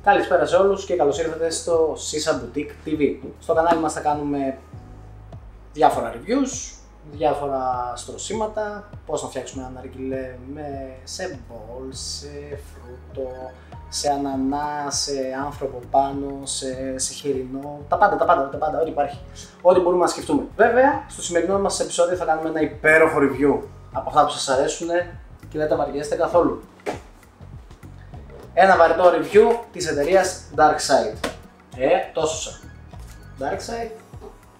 Καλησπέρα σε όλους και καλώς ήρθατε στο Shisha Boutique TV. Στο κανάλι μας θα κάνουμε διάφορα reviews, διάφορα στρωσίματα, πώς να φτιάξουμε ένα ναργιλέ σε μπολ, σε φρούτο, σε ανανά, σε άνθρωπο πάνω, σε χοιρινό, τα πάντα, ό,τι υπάρχει, ό,τι μπορούμε να σκεφτούμε. Βέβαια, στο σημερινό μας επεισόδιο θα κάνουμε ένα υπέροχο review από αυτά που σας αρέσουν και δεν τα βαριέστε καθόλου. Ένα βαρετό review της εταιρείας DarkSide. Τόσο DarkSide,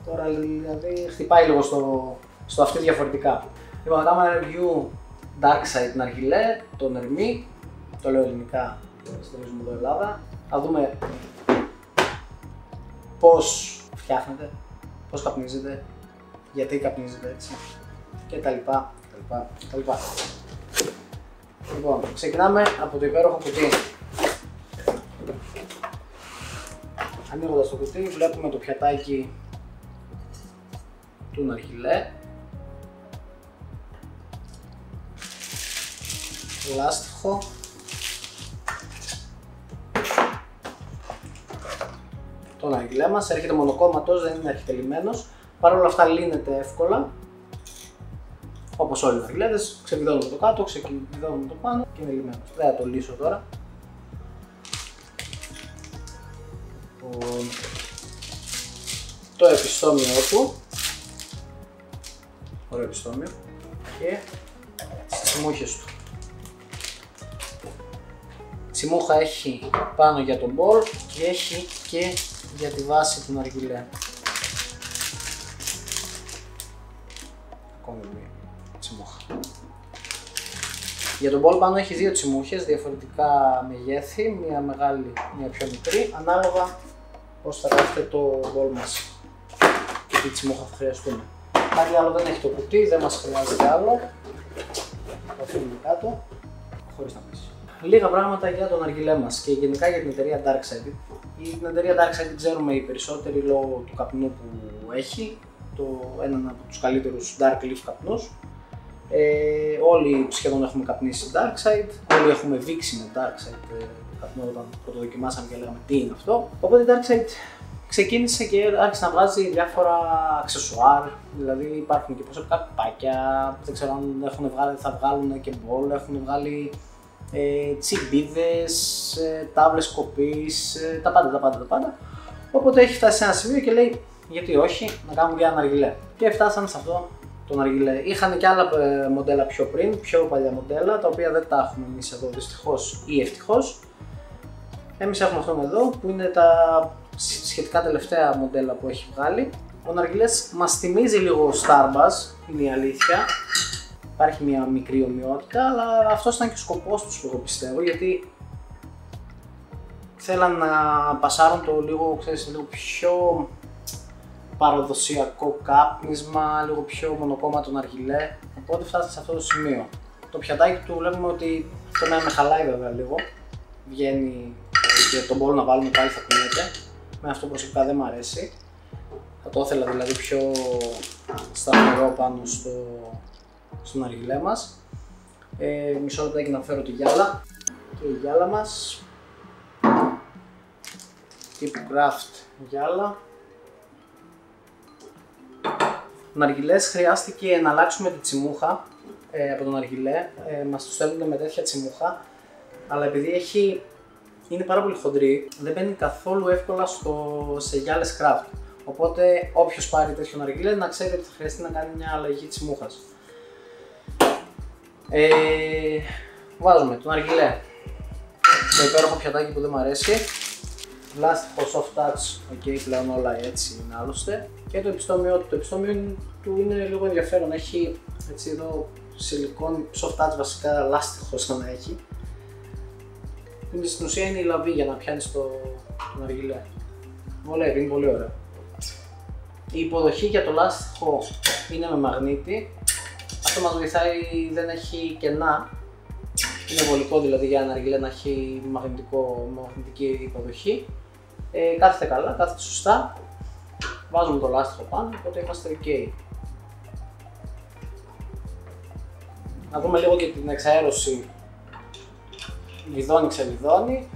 τώρα δηλαδή χτυπάει λίγο στο αυτή διαφορετικά. Λοιπόν, θα κάνουμε ένα review DarkSide ναργιλέ, το Νερμί, το λέω ελληνικά, στηρίζουμε εδώ Ελλάδα. Θα δούμε πώς φτιάχνεται, πώς καπνίζεται, γιατί καπνίζεται έτσι και τα λοιπά. Λοιπόν, ξεκινάμε από το υπέροχο κουτί. Ανοίγοντας το κουτί βλέπουμε το πιατάκι του ναργιλέ, λάστιχο, το ναργιλέ μας έρχεται μονοκόμματος, δεν είναι αρχιτελημένος, παρ' όλα αυτά λύνεται εύκολα. Όπως όλοι οι ναργιλέδες, ξεκλειδώνουμε το κάτω, ξεκλειδώνουμε το πάνω και είναι λυμμένος. Δεν θα το λύσω τώρα. Το επιστόμιο του, ωραίο επιστόμιο, και τις τσιμούχες του. Τσιμούχα έχει πάνω για τον μπολ και έχει και για τη βάση του ναργιλέ. Ακόμη μία τσιμούχα. Για τον μπολ πάνω έχει δύο τσιμούχες, διαφορετικά μεγέθη, μία μεγάλη, μία πιο μικρή, ανάλογα πώς θα γράφετε το μπολ μας και τι τσιμούχα θα χρειαστούμε. Κάτι άλλο δεν έχει το κουτί, δεν μας χρειάζεται άλλο. Το αφήνουμε κάτω, χωρίς να πέσει. Λίγα πράγματα για τον ναργιλέ μας και γενικά για την εταιρεία DarkSide. Την εταιρεία DarkSide ξέρουμε οι περισσότεροι λόγω του καπνού που έχει, έναν από τους καλύτερους Dark Leaf καπνούς. Όλοι σχεδόν έχουμε καπνίσει DarkSide, όλοι έχουμε δείξει με DarkSide καπνό όταν το δοκιμάσαμε και λέγαμε τι είναι αυτό. Οπότε η DarkSide ξεκίνησε και άρχισε να βγάζει διάφορα αξεσουάρ, δηλαδή υπάρχουν και προσωπικά πιπάκια, δεν ξέρω αν θα βγάλουν και μπολ, έχουν βγάλει τσιμπίδες, τάβλες κοπής, τα πάντα. Οπότε έχει φτάσει σε ένα σημείο και λέει γιατί όχι να κάνουμε και ένα ναργιλέ. Και φτάσανε σε αυτό το ναργιλέ. Είχαν και άλλα μοντέλα πιο πριν, πιο παλιά μοντέλα, τα οποία δεν τα έχουμε εμείς εδώ δυστυχώς ή ευτυχώς. Εμείς έχουμε αυτόν εδώ που είναι τα σχετικά τελευταία μοντέλα που έχει βγάλει. Ο ναργιλές μας θυμίζει λίγο Starbuzz, είναι η αλήθεια. Υπάρχει μια μικρή ομοιότητα, αλλά αυτός ήταν και ο σκοπός τους, εγώ πιστεύω, γιατί θέλαν να πασάρουν το λίγο, λίγο πιο παραδοσιακό κάπνισμα, λίγο πιο μονοκόμματο ναργιλέ, οπότε φτάσαμε σε αυτό το σημείο. Το πιατάκι του βλέπουμε ότι αυτό με χαλάει βέβαια λίγο, βγαίνει και τον μπολ να βάλουμε πάλι θα κουνιέται, με αυτό προσωπικά δεν μου αρέσει. Θα το ήθελα δηλαδή πιο σταθερό πάνω στο ναργιλέ μας. Μισό λεπτάκι να φέρω τη γυάλα, και η γυάλα μας τύπου Craft γυάλα. Ναργιλές χρειάστηκε να αλλάξουμε τη τσιμούχα από τον ναργιλέ, μας το στέλνουν με τέτοια τσιμούχα, αλλά επειδή είναι πάρα πολύ χοντρή, δεν μπαίνει καθόλου εύκολα σε γυάλες Craft. Οπότε όποιος πάρει τέτοιο ναργιλέ να ξέρει ότι θα χρειαστεί να κάνει μια αλλαγή τσιμούχας. Βάζουμε το ναργιλέ, το υπέροχο πιατάκι που δεν μου αρέσει, λάστιχο soft touch, ok, πλέον όλα έτσι είναι άλλωστε, και το επιστόμιο του. Το επιστόμιο του είναι λίγο ενδιαφέρον, έχει έτσι εδώ σιλικόνη, soft touch βασικά, λάστιχο σαν να έχει. Που στην ουσία είναι η λαβή για να πιάνεις το ναργιλέ. Βολεύει, είναι πολύ ωραίο. Η υποδοχή για το λάστιχο είναι με μαγνήτη. Αυτό μας βοηθάει, δεν έχει κενά. Είναι βολικό δηλαδή για ένα ναργιλέ να έχει μαγνητική υποδοχή. Κάθεται καλά, κάθεται σωστά. Βάζουμε το λάστιχο πάνω, οπότε είμαστε ok. Να δούμε λίγο και την εξαέρωση. Βιδώνει, ξεβιδώνει.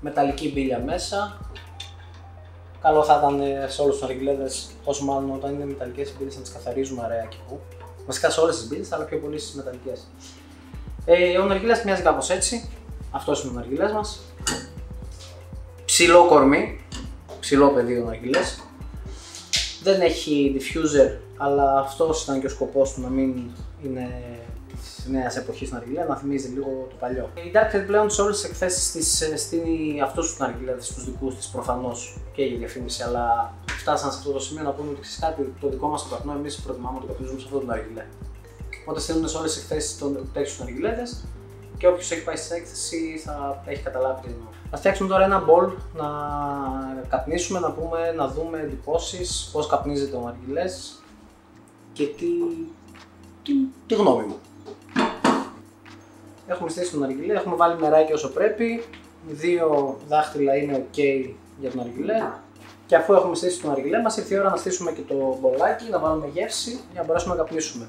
Μεταλλική μπίλια μέσα. Καλό θα ήταν σε όλους τους ναργιλέδες, όσο μάλλον όταν είναι μεταλλικές μπίλες, να τις καθαρίζουμε ωραία και πού. Βασικά σε όλες τις μπίλες, αλλά πιο πολύ στις μεταλλικές. Ο ναργιλές μοιάζει κάπως έτσι. Αυτός είναι ο ναργιλές μας. Ψηλό κορμί, ψηλό πεδίο ναργιλές. Δεν έχει diffuser, αλλά αυτός ήταν και ο σκοπός του, να μην είναι της νέας εποχής ναργιλέ, να θυμίζει λίγο το παλιό. Η Darkhead πλέον σε όλες τις εκθέσεις της στείνει αυτούς τους ναργιλέδες, τους δικούς της προφανώς και για διαφήμιση, αλλά φτάσαν σε αυτό το σημείο να πούμε ότι ξέρεις κάτι, το δικό μας το καπνό εμείς προτιμάμε να το καπνίζουμε σε αυτό το ναργιλέ. Οπότε στέλνουν σε όλες τις εκθέσεις τέτοιους ναργιλέδες και όποιος έχει πάει στην έκθεση θα έχει καταλάβει τι εννοώ. Θα φτιάξουμε τώρα ένα bowl να καπνίσουμε, να πούμε, να δούμε εντυπώσεις, πώς καπνίζεται ο ναργιλές και τη γνώμη μου. Έχουμε στήσει το ναργιλέ, έχουμε βάλει νεράκι όσο πρέπει, 2 δάχτυλα είναι ok για το ναργιλέ. Και αφού έχουμε στήσει το ναργιλέ μας, ήρθε η ώρα να στήσουμε και το μπολάκι, να βάλουμε γεύση για να μπορέσουμε να καπνίσουμε.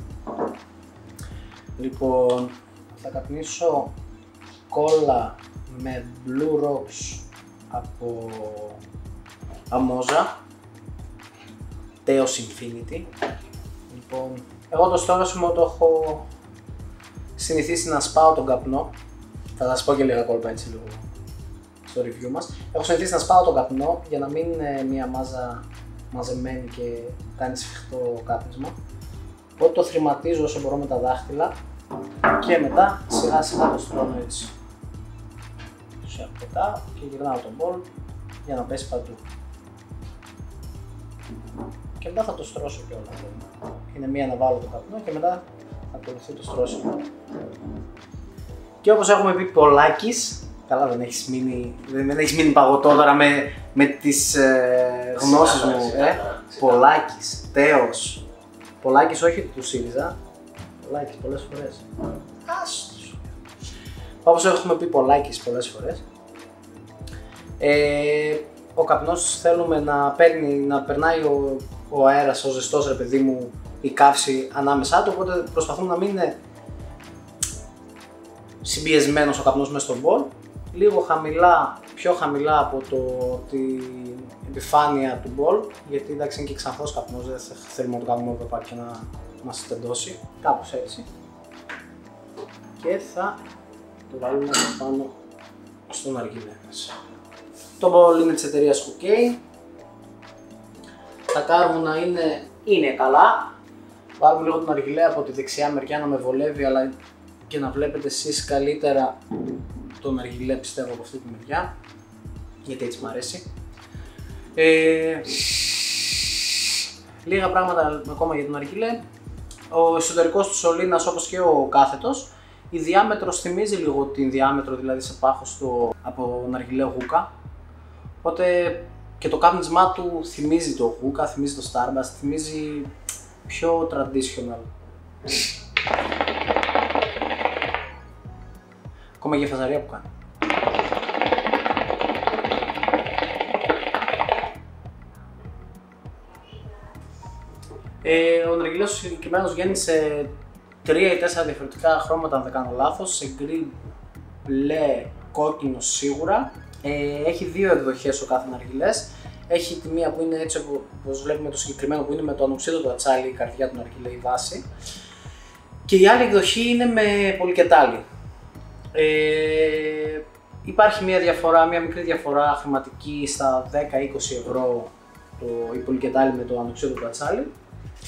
Λοιπόν, θα καπνίσω κόλλα με Blue Rocks από Amoza Teos Infinity. Λοιπόν, εγώ το στρώσιμο το έχω συνηθίσει να σπάω τον καπνό. Θα σας πω και λίγα κόλπα έτσι λίγο στο review μας. Έχω συνηθίσει να σπάω τον καπνό για να μην είναι μια μάζα μαζεμένη και κάνει σφιχτό κάπνισμα. Οπότε το θρηματίζω όσο μπορώ με τα δάχτυλα και μετά σιγά σιγά το στρώνω έτσι. Τους πετάω και γυρνάω τον μπολ για να πέσει παντού. Και μετά θα το στρώσω κιόλας. Είναι μία να βάλω το καπνό και μετά θα ακολουθεί το στρώσιμο. Και όπως έχουμε πει, Πολάκης. Καλά, δεν έχεις μείνει παγωτό τώρα με τις γνώσεις μου. Πολάκης, Τέος. Πολάκης, όχι του ΣΥΡΙΖΑ. Πολάκης πολλές φορές. Άστος. Όπως έχουμε πει, Πολάκης πολλές φορές. Ο καπνός θέλουμε να περνάει ο αέρας, ο ζεστός, ρε παιδί μου, η καύση ανάμεσά του, οπότε προσπαθούμε να μην είναι συμπιεσμένος ο καπνός μέσα στον μπολ, λίγο χαμηλά, πιο χαμηλά από την επιφάνεια του μπολ, γιατί εντάξει είναι και ξανθός καπνός, δεν θέλουμε να το κάνουμε εδώ πάλι και να μας τεντώσει, κάπως έτσι. Και θα το βάλουμε πάνω στο ναργιλέ μας. Το μπολ είναι της εταιρείας OK. Τα κάρβουνα είναι καλά. Βάλουμε λίγο το ναργιλέ από τη δεξιά μεριά να με βολεύει, αλλά και να βλέπετε εσείς καλύτερα το ναργιλέ, πιστεύω, από αυτή τη μεριά, γιατί έτσι μ' αρέσει. Λίγα πράγματα ακόμα για το ναργιλέ. Ο εσωτερικός του σωλήνας, όπως και ο κάθετος, η διάμετρος θυμίζει λίγο την διάμετρο, δηλαδή σε πάχος από ναργιλέ γούκα. Οπότε και το κάπνισμά του θυμίζει το γούκα, θυμίζει το Starbucks, θυμίζει πιο traditional. Ακόμα και η φασαρία που κάνει. Ο ναργιλές ο συγκεκριμένος βγαίνει σε 3 ή 4 διαφορετικά χρώματα, αν δεν κάνω λάθος, σε γκρι, μπλε, κόκκινο σίγουρα. Έχει 2 εκδοχές ο κάθε ναργιλές. Έχει τη μία που είναι έτσι όπως βλέπουμε το συγκεκριμένο, που είναι με το ανοξίδωτο ατσάλι, η καρδιά του ναργιλέ, η βάση. Και η άλλη εκδοχή είναι με πολυκετάλι. Υπάρχει μια μικρή διαφορά χρηματική στα 10-20 ευρώ η πολυκετάλι με το ανοξίδωτο ατσάλι.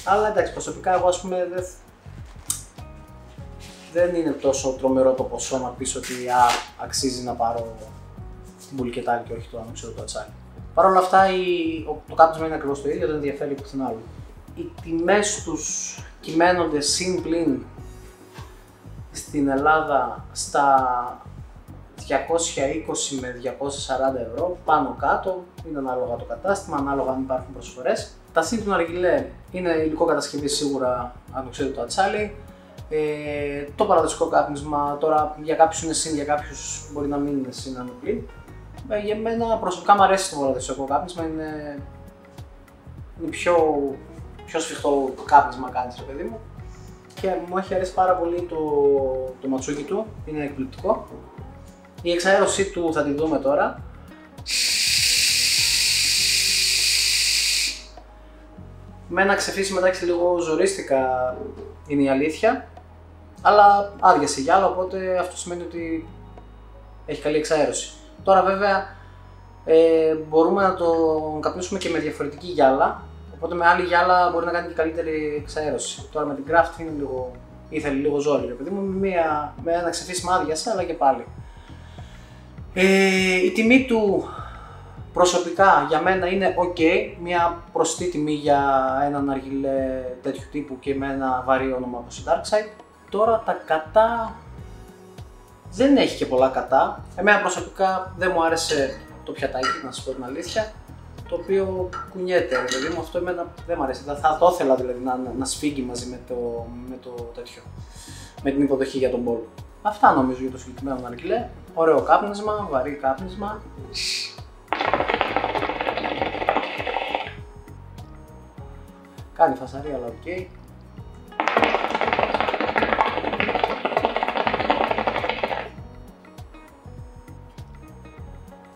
Αλλά εντάξει, προσωπικά εγώ ας πούμε δεν είναι τόσο τρομερό το ποσό να πεις ότι αξίζει να πάρω την πολυκετάλι και όχι το ανοξίδωτο ατσάλι. Παρ' όλα αυτά το κάπνισμα είναι ακριβώς το ίδιο, δεν ενδιαφέρει πουθενά άλλο. οι τιμές τους κυμαίνονται συν πλην στην Ελλάδα στα 220 με 240 ευρώ, πάνω κάτω, είναι ανάλογα το κατάστημα, ανάλογα αν υπάρχουν προσφορές. Τα συν του ναργιλέ είναι υλικό κατασκευής σίγουρα, αν το ξέρετε το ατσάλι. Το παραδοσιακό κάπνισμα τώρα για κάποιους είναι συν, για κάποιους μπορεί να μην είναι συν, αν είναι πλην. Για μένα προσωπικά μου αρέσει το παραδοσιακό κάπνισμα, είναι πιο σφιχτό κάπνισμα κάνεις ρε παιδί μου. Και μου έχει αρέσει πάρα πολύ το ματσούκι του, είναι εκπληκτικό. Η εξαέρωσή του θα τη δούμε τώρα. Με ένα ξεφύσι μεταξύ λίγο ζορίστηκα είναι η αλήθεια, αλλά άδειασε γυάλα, οπότε αυτό σημαίνει ότι έχει καλή εξαέρωση. Τώρα βέβαια μπορούμε να το καπνίσουμε και με διαφορετική γυάλα, οπότε με άλλη γυάλα μπορεί να κάνει και καλύτερη εξαέρωση. Τώρα με την Craft είναι λίγο, ήθελε λίγο ζόρι ρε παιδί μου, με ένα ξεφύσιμα άδειασε, αλλά και πάλι. Η τιμή του προσωπικά για μένα είναι ok, μια προσιτή τιμή για ένα ναργιλέ τέτοιου τύπου και με ένα βαρύ όνομα όπως η Darkside. Τώρα τα κατά δεν έχει και πολλά κατά. Εμένα προσωπικά δεν μου άρεσε το πιατάκι, να σας πω την αλήθεια, το οποίο κουνιέται ρε παιδί μου, αυτό εμένα δεν μου αρέσει. Θα το ήθελα δηλαδή να σφίγγει μαζί με το τέτοιο, με την υποδοχή για τον μπολ. Αυτά νομίζω για το συγκεκριμένο ναργιλέ. Ωραίο κάπνισμα, βαρύ κάπνισμα. Κάνει φασαρία αλλά οκ.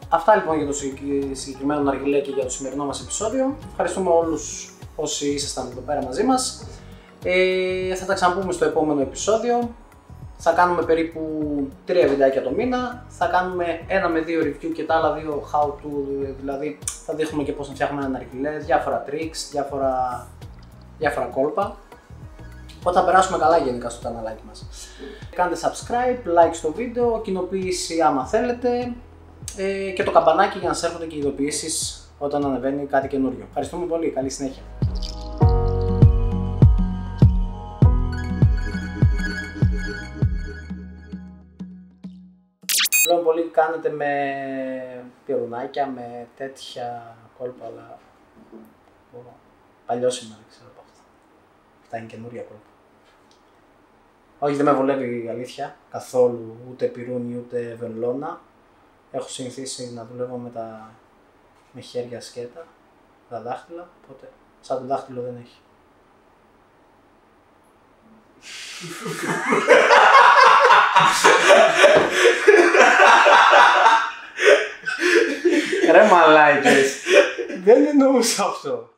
Αυτά λοιπόν για το συγκεκριμένο ναργιλέ και για το σημερινό μας επεισόδιο. Ευχαριστούμε όλους όσοι ήσασταν εδώ πέρα μαζί μας. Θα τα ξαναπούμε στο επόμενο επεισόδιο. Θα κάνουμε περίπου 3 βιντεάκια το μήνα. Θα κάνουμε 1 με 2 review και τα άλλα 2 how to, δηλαδή θα δείχνουμε και πώς να φτιάχνουμε ένα ναργιλέ, διάφορα tricks, διάφορα κόλπα. Οπότε θα περάσουμε καλά γενικά στο καναλάκι μας. Κάντε subscribe, like στο βίντεο, κοινοποίηση άμα θέλετε και το καμπανάκι για να σας έρχονται και ειδοποιήσεις όταν ανεβαίνει κάτι καινούριο. Ευχαριστούμε πολύ, καλή συνέχεια. Πλέον πολύ κάνετε με πυρουνάκια, με τέτοια κόλπα, αλλά παλιό σήμερα ξέρω από αυτά. Αυτά είναι καινούρια κόλπα. Όχι, δεν με βολεύει η αλήθεια καθόλου, ούτε πυρούνι ούτε βελόνα. Έχω συνηθίσει να δουλεύω με χέρια σκέτα, τα δάχτυλα, οπότε σαν το δάχτυλο δεν έχει. Ρε μαλάκες, δεν εννοούσα αυτό.